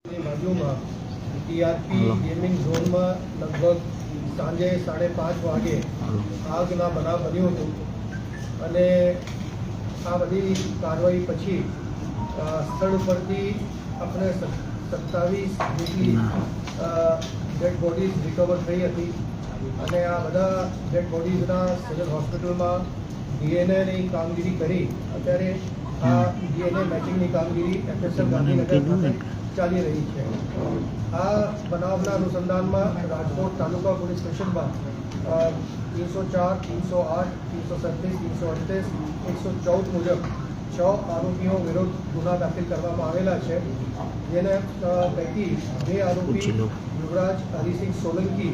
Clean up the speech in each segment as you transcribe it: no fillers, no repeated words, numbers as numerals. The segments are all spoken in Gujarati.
બાજુમાં ટીઆરપી ગેમિંગ ઝોનમાં લગભગ સાંજે 5:30 વાગે આગના બનાવ બન્યો હતો અને આ બધી કાર્યવાહી પછી સ્થળ પરથી આપણે 27 જેટલી ડેડ બોડીઝ રિકવર થઈ હતી અને આ બધા ડેડ બોડીઝના સિવિલ હોસ્પિટલમાં ડીએનએની કામગીરી કરી અત્યારે આ ડીએનએ મેચિંગની કામગીરી FSL ગાંધીનગર ખાતે ચાલી રહી છે। આ બનાવના અનુસંધાનમાં રાજકોટ તાલુકા પોલીસ સ્ટેશનમાં 304, 308, 337, 338, 114 મુજબ 6 આરોપીઓ વિરુદ્ધ ગુના દાખલ કરવામાં આવેલા છે, જેને પૈકી 2 આરોપી યુવરાજ હરિસિંહ સોલંકી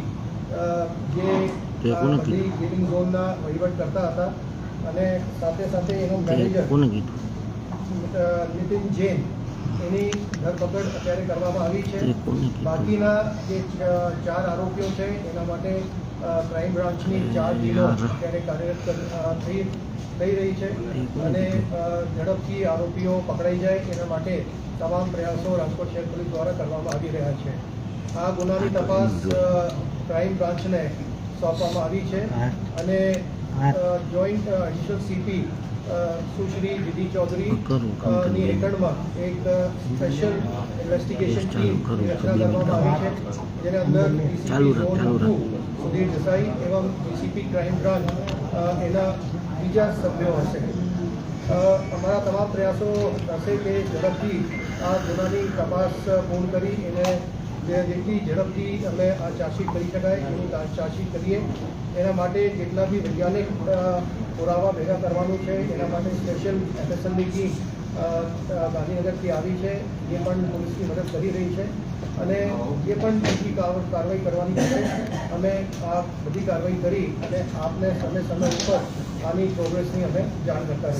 જે બધી ગેમિંગ ઝોનના વહીવટ કરતા હતા અને સાથે સાથે એનો મેનેજર નીતિન જૈન એની ધરપકડ અત્યારે કરવામાં આવી છે। બાકીના જે 4 આરોપીઓ છે એના માટે ક્રાઇમ બ્રાન્ચની 4 ટીમો અત્યારે કાર્યરત થઈ રહી છે અને ઝડપથી આરોપીઓ પકડાઈ જાય એના માટે તમામ પ્રયાસો રાજકોટ શહેર પોલીસ દ્વારા કરવામાં આવી રહ્યા છે। આ ગુનાની તપાસ ક્રાઇમ બ્રાન્ચને સોંપવામાં આવી છે અને જોઈન્ટ એડિશનલ સીપી સુશ્રી વિધિ ચૌધરી ની હેઠળમાં એક સ્પેશિયલ ઇન્વેસ્ટિગેશન ટીમ રચના કરવામાં આવી છે, જેને અંદર ડીસીપી ઝોન 2 સુધીર દેસાઈ એવં ડીસીપી ક્રાઇમ બ્રાન્ચ એના બીજા સભ્યો હશે। અમારા તમામ પ્રયાસો હશે કે ઝડપથી આ ગુનાની તપાસ પૂર્ણ કરી એને જેટલી ઝડપથી અમે આ ચાર્જશીટ કરી શકાય એની ચાર્જશીટ કરીએ। એના માટે જેટલા બી વૈજ્ઞાનિક પુરાવા ભેગા કરવાનું છે એના માટે સ્પેશિયલ FSLની ટીમ ગાંધીનગરથી આવી છે, એ પણ પોલીસની મદદ કરી રહી છે અને જે પણ બીજી કાર્યવાહી કરવાની છે અમે આ બધી કાર્યવાહી કરી અને આપને સમય ઉપર આની પ્રોગ્રેસની અમે જાણ કરતા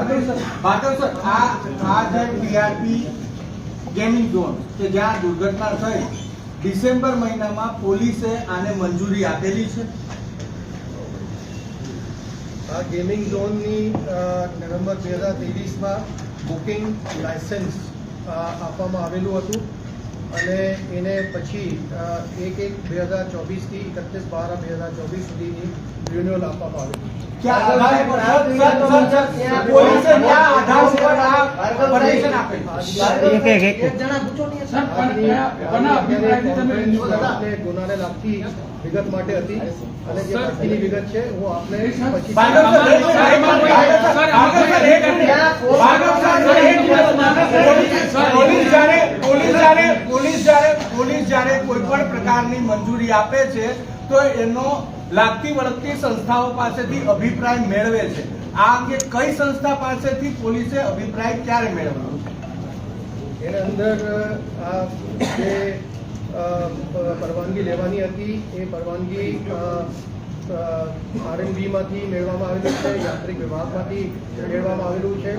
રહીશું। ગેમિંગ ઝોન કે જ્યાં દુર્ઘટના થઈ ડિસેમ્બર મહિનામાં પોલીસે આને મંજૂરી આપેલી છે। આ ગેમિંગ ઝોનની નવેમ્બર 2023માં બુકિંગ લાયસન્સ આપવામાં આવેલું હતું અને એને પછી 1/1/2024થી 31/12/2024 સુધીની રિન્યુઅલ આપવામાં આવેલું। ગુનાને લાગતી વિગત માટે હતી અને જે બાકીની વિગત છે હું આપને પછી પોલીસ જ્યારે કોઈ પણ પ્રકારની મંજૂરી આપે છે તો એનો લાગતી વળગતી સંસ્થાઓ પાસેથી અભિપ્રાય મેળવે છે। આ અંગે કઈ સંસ્થા પાસેથી પોલીસે અભિપ્રાય ક્યારે મેળવ્યો? એના અંદર આ જે પરવાનગી લેવાની હતી એ પરવાનગી RNBમાંથી મેળવવામાં આવેલું છે, યાંત્રિક વિભાગમાંથી મેળવવામાં આવેલું છે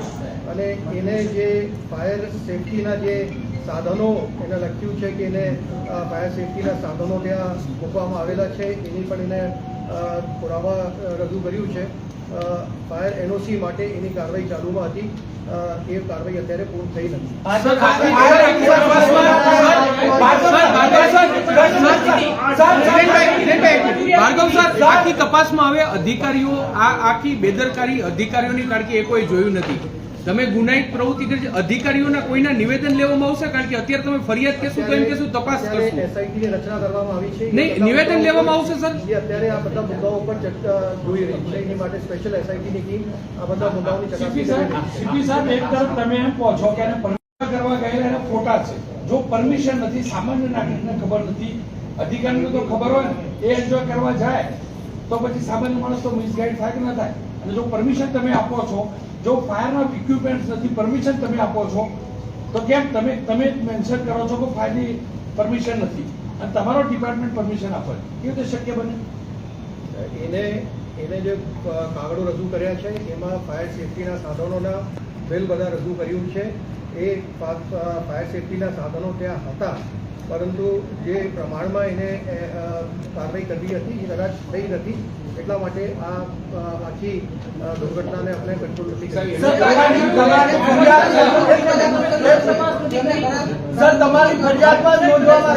અને એને જે ફાયર સેફટીના જે સાધનો એને લખ્યું છે કે એને ફાયર સેફટીના સાધનો ત્યાં મૂકવામાં આવેલા છે એની પણ એને પુરાવા રજૂ કર્યું છે। ફાયર NOC માટે એની કાર્યવાહી ચાલુમાં હતી, એ કાર્યવાહી અત્યારે પૂર્ણ થઈ નથી। આખી તપાસમાં હવે અધિકારીઓ આખી બેદરકારી અધિકારીઓની, કારણ કે એ કોઈ જોયું નથી। તમે ગુનાહિત પ્રવૃત્તિ કરી અધિકારીઓના કોઈના નિવેદન લેવામાં આવશે? કારણ કે અત્યારે તમે ફરિયાદ કહેશું તો એમ કહેશું તપાસ કરશું, SITની રચના કરવામાં આવી છે, નહીં નિવેદન લેવામાં આવશે સર? અત્યારે આ બધા મુદ્દાઓ પર જોઈ રહી છે, એની માટે સ્પેશિયલ SITની ટીમ આ બધા મુદ્દાઓની ચકાસણી કરી રહી છે। સીપી સાહેબ, એક તરફ તમે એમ કહો છો કે એને પરમિશન કરવા ગયેલા એના ફોટા છે, જો પરમિશન નથી, સામાન્ય નાગરિકને ખબર નથી, અધિકારીને તો ખબર હોય ને એ એન્જોય કરવા જાય તો પછી સામાન્ય માણસ તો મિસગાઈડ થાય કે ના થાય? અને જો પરમિશન તમે આપો છો, જો ફાયરના ઇક્વિપમેન્ટ નથી, પરમિશન તમે આપો છો તો કેમ તમે મેન્શન કરો છો કે ફાયરની પરમિશન નથી અને તમારો ડિપાર્ટમેન્ટ પરમિશન આપે, કેવી રીતે શક્ય બને? એને જે કાગળો રજૂ કર્યા છે એમાં ફાયર સેફટીના સાધનોના બિલ બધા રજૂ કર્યું છે, એ ફાયર સેફટીના સાધનો ત્યાં હતા, પરંતુ જે પ્રમાણમાં એને કાર્યવાહી કરવી હતી એ કદાચ થઈ નથી. એટલા માટે આ આખી દુર્ઘટનાને આપણે કંટ્રોલ નથી કરી. સર, તમારી ફરિયાદમાં જ નોંધવામાં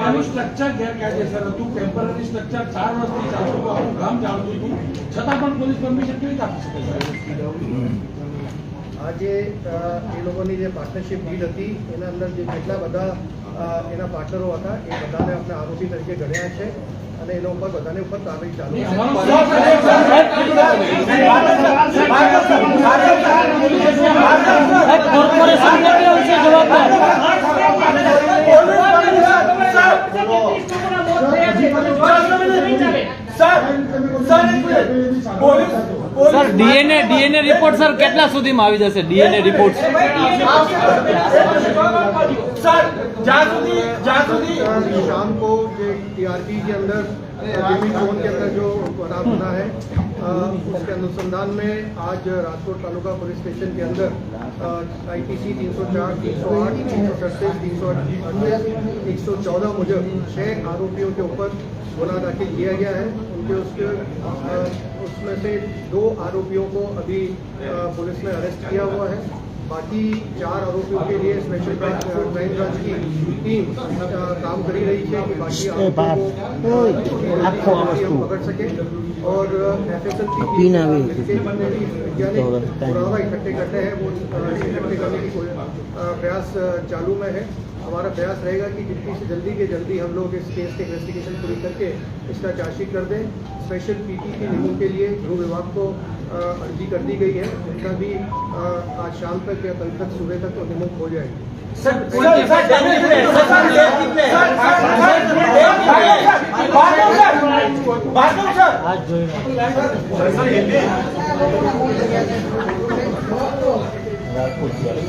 આનું સ્ટ્રક્ચર ગેરકાયદેસર હતું, ટેમ્પરરી સ્ટ્રક્ચર 4 વર્ષથી ચાલતું હતું, આખું ગામ ચાલતું હતું, છતાં પણ પોલીસ પરમિશન કેવી રીતે આપી શકે? આજે એ લોકોની જે પાર્ટનરશિપ ડીલ હતી એના અંદર જે જેટલા બધા એના પાર્ટનરો હતા એ બધાને આપણે આરોપી તરીકે ગણ્યા છે અને એના ઉપર બધાને ઉપર કાર્યવાહી ચાલુ સર ડીએનએ રિપોર્ટ સર કેટલા સુધીમાં આવી જશે? ડીએનએ રિપોર્ટ शाम को जो टीआरपी के अंदर गेमिंग जोन के अंदर जो बना बना है उसके अनुसंधान में आज राजकोट तालुका पुलिस स्टेशन के अंदर आईपीसी 304, 308, 337, 114 मुजब 6 आरोपियों के ऊपर गुना दाखिल किया गया है. उसमें से 2 आरोपियों को अभी पुलिस ने अरेस्ट किया हुआ है. बाकी 4 आरोपियों के लिए स्पेशल क्राइम ब्रांच की टीम काम कर रही है कि बाकी आरोपियों को हम पकड़ सके और एफएसएल की पुरावा इकट्ठे करते हैं वो इकट्ठे करने की प्रयास चालू में है. हमारा प्रयास रहेगा कि जितनी से जल्दी के जल्दी हम लोग इस केस की इन्वेस्टिगेशन पूरी करके इसका चार्जशीट कर दें. स्पेशल पीटी की नियमों के लिए गृह विभाग को अर्जी कर दी गई है. उनका भी आज शाम तक या कल तक सुबह तक तो नियमों हो जाएगी. સર